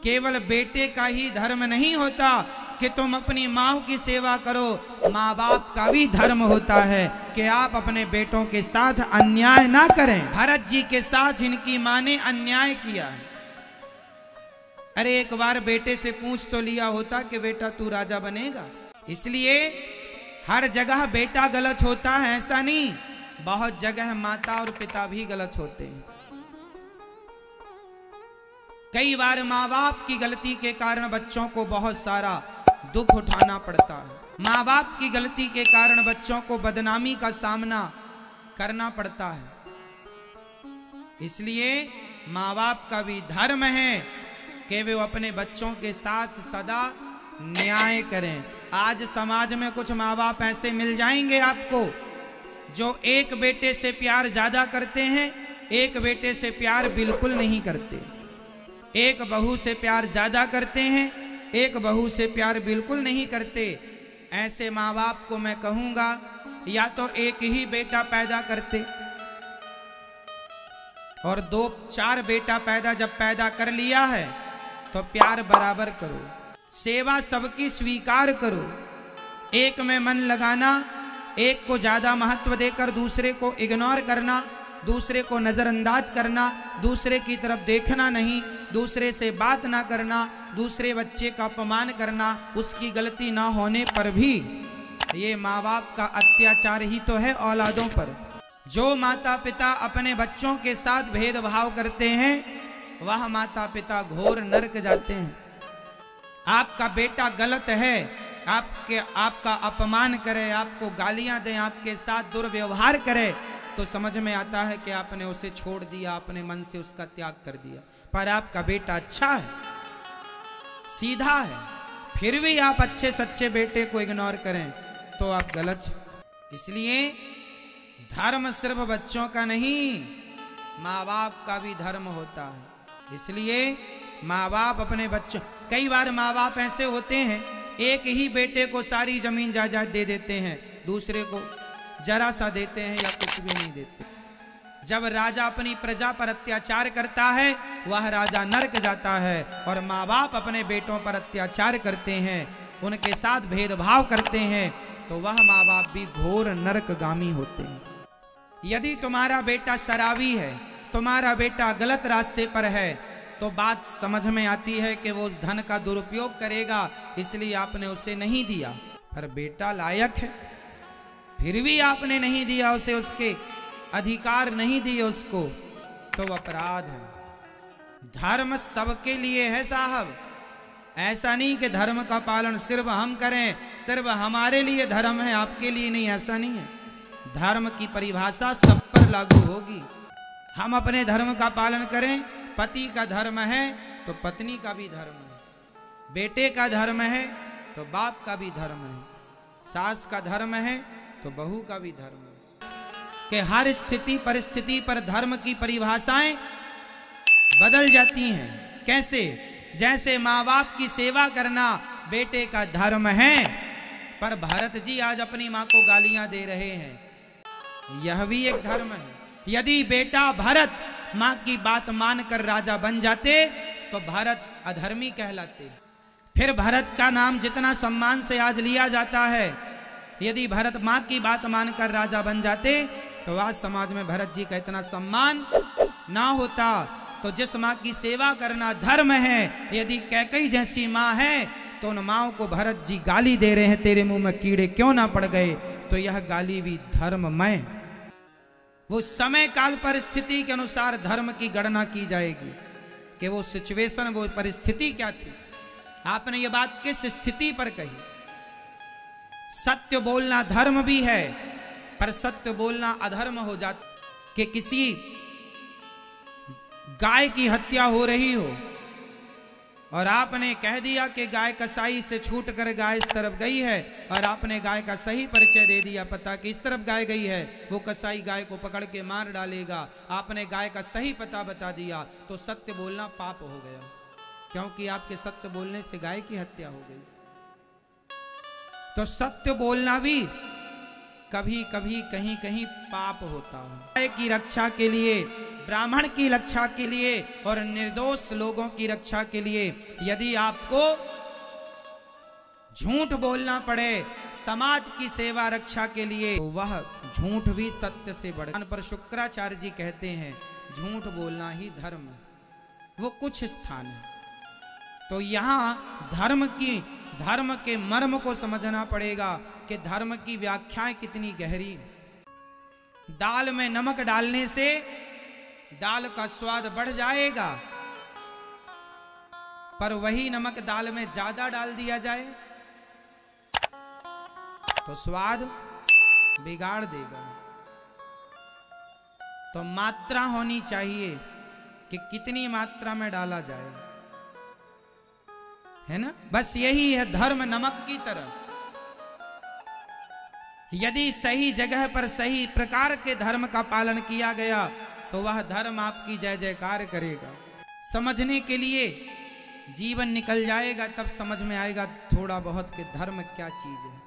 केवल बेटे का ही धर्म नहीं होता कि तुम अपनी माँ की सेवा करो, माँ बाप का भी धर्म होता है कि आप अपने बेटों के साथ अन्याय ना करें। भरत जी के साथ इनकी माँ ने अन्याय किया है। अरे एक बार बेटे से पूछ तो लिया होता कि बेटा तू राजा बनेगा। इसलिए हर जगह बेटा गलत होता है ऐसा नहीं, बहुत जगह माता और पिता भी गलत होते हैं। कई बार माँ बाप की गलती के कारण बच्चों को बहुत सारा दुख उठाना पड़ता है। माँ बाप की गलती के कारण बच्चों को बदनामी का सामना करना पड़ता है। इसलिए माँ बाप का भी धर्म है कि वे अपने बच्चों के साथ सदा न्याय करें। आज समाज में कुछ माँ बाप ऐसे मिल जाएंगे आपको जो एक बेटे से प्यार ज्यादा करते हैं, एक बेटे से प्यार बिल्कुल नहीं करते। एक बहू से प्यार ज्यादा करते हैं, एक बहू से प्यार बिल्कुल नहीं करते। ऐसे माँ बाप को मैं कहूंगा या तो एक ही बेटा पैदा करते और 2-4 बेटा जब पैदा कर लिया है तो प्यार बराबर करो, सेवा सबकी स्वीकार करो। एक में मन लगाना, एक को ज्यादा महत्व देकर दूसरे को इग्नोर करना, दूसरे को नजरअंदाज करना, दूसरे की तरफ देखना नहीं, दूसरे से बात ना करना, दूसरे बच्चे का अपमान करना, उसकी गलती ना होने पर भी, ये माँ बाप का अत्याचार ही तो है औलादों पर। जो माता पिता अपने बच्चों के साथ भेदभाव करते हैं वह माता पिता घोर नरक जाते हैं। आपका बेटा गलत है, आपका अपमान करे, आपको गालियां दे, आपके साथ दुर्व्यवहार करे तो समझ में आता है कि आपने उसे छोड़ दिया, अपने मन से उसका त्याग कर दिया। पर आपका बेटा अच्छा है, सीधा है, फिर भी आप अच्छे सच्चे बेटे को इग्नोर करें तो आप गलत। इसलिए धर्म सिर्फ बच्चों का नहीं, माँ बाप का भी धर्म होता है। इसलिए माँ बाप अपने बच्चों, कई बार माँ बाप ऐसे होते हैं एक ही बेटे को सारी जमीन जायदाद दे देते हैं, दूसरे को जरा सा देते हैं या कुछ भी नहीं देते। जब राजा अपनी प्रजा पर अत्याचार करता है वह राजा नरक जाता है, और माँ बाप अपने बेटों पर अत्याचार करते हैं, उनके साथ भेदभाव करते हैं तो वह माँ बाप भी घोर नरकगामी होते हैं। यदि तुम्हारा बेटा शराबी है, तुम्हारा बेटा गलत रास्ते पर है तो बात समझ में आती है कि वो धन का दुरुपयोग करेगा, इसलिए आपने उसे नहीं दिया। पर बेटा लायक है फिर भी आपने नहीं दिया उसे, उसके अधिकार नहीं दिए उसको, तो अपराध है। धर्म सबके लिए है साहब, ऐसा नहीं कि धर्म का पालन सिर्फ हम करें, सिर्फ हमारे लिए धर्म है आपके लिए नहीं, ऐसा नहीं है। धर्म की परिभाषा सब पर लागू होगी। हम अपने धर्म का पालन करें, पति का धर्म है तो पत्नी का भी धर्म है, बेटे का धर्म है तो बाप का भी धर्म है, सास का धर्म है तो बहू का भी धर्म है। कि हर स्थिति परिस्थिति पर धर्म की परिभाषाएं बदल जाती हैं। कैसे? जैसे माँ बाप की सेवा करना बेटे का धर्म है, पर भरत जी आज अपनी माँ को गालियां दे रहे हैं, यह भी एक धर्म है। यदि बेटा भरत माँ की बात मानकर राजा बन जाते तो भरत अधर्मी कहलाते। फिर भरत का नाम जितना सम्मान से आज लिया जाता है, यदि भरत माँ की बात मानकर राजा बन जाते तो आज समाज में भरत जी का इतना सम्मान ना होता। तो जिस माँ की सेवा करना धर्म है, यदि कैकेयी जैसी माँ है तो उन माँओं को भरत जी गाली दे रहे हैं, तेरे मुंह में कीड़े क्यों ना पड़ गए, तो यह गाली भी धर्ममय। वो समय काल परिस्थिति के अनुसार धर्म की गणना की जाएगी कि वो सिचुएशन, वो परिस्थिति क्या थी, आपने ये बात किस स्थिति पर कही। सत्य बोलना धर्म भी है, पर सत्य बोलना अधर्म हो जाता। कि किसी गाय की हत्या हो रही हो और आपने कह दिया कि गाय कसाई से छूटकर गाय इस तरफ गई है, और आपने गाय का सही परिचय दे दिया, पता कि इस तरफ गाय गई है, वो कसाई गाय को पकड़ के मार डालेगा, आपने गाय का सही पता बता दिया, तो सत्य बोलना पाप हो गया, क्योंकि आपके सत्य बोलने से गाय की हत्या हो गई। तो सत्य बोलना भी कभी कभी कहीं कहीं पाप होता है। गाय की रक्षा के लिए ब्राह्मण की रक्षा के लिए और निर्दोष लोगों की रक्षा के लिए यदि आपको झूठ बोलना पड़े समाज की सेवा रक्षा के लिए, तो वह झूठ भी सत्य से बढ़ पर शुक्राचार्य जी कहते हैं झूठ बोलना ही धर्म, वो कुछ स्थान है। तो यहाँ धर्म के मर्म को समझना पड़ेगा कि धर्म की व्याख्याएं कितनी गहरी। दाल में नमक डालने से दाल का स्वाद बढ़ जाएगा, पर वही नमक दाल में ज्यादा डाल दिया जाए तो स्वाद बिगाड़ देगा। तो मात्रा होनी चाहिए कि कितनी मात्रा में डाला जाए, है ना। बस यही है धर्म, नमक की तरह। यदि सही जगह पर सही प्रकार के धर्म का पालन किया गया तो वह धर्म आपकी जय जयकार करेगा। समझने के लिए जीवन निकल जाएगा, तब समझ में आएगा थोड़ा बहुत कि धर्म क्या चीज है।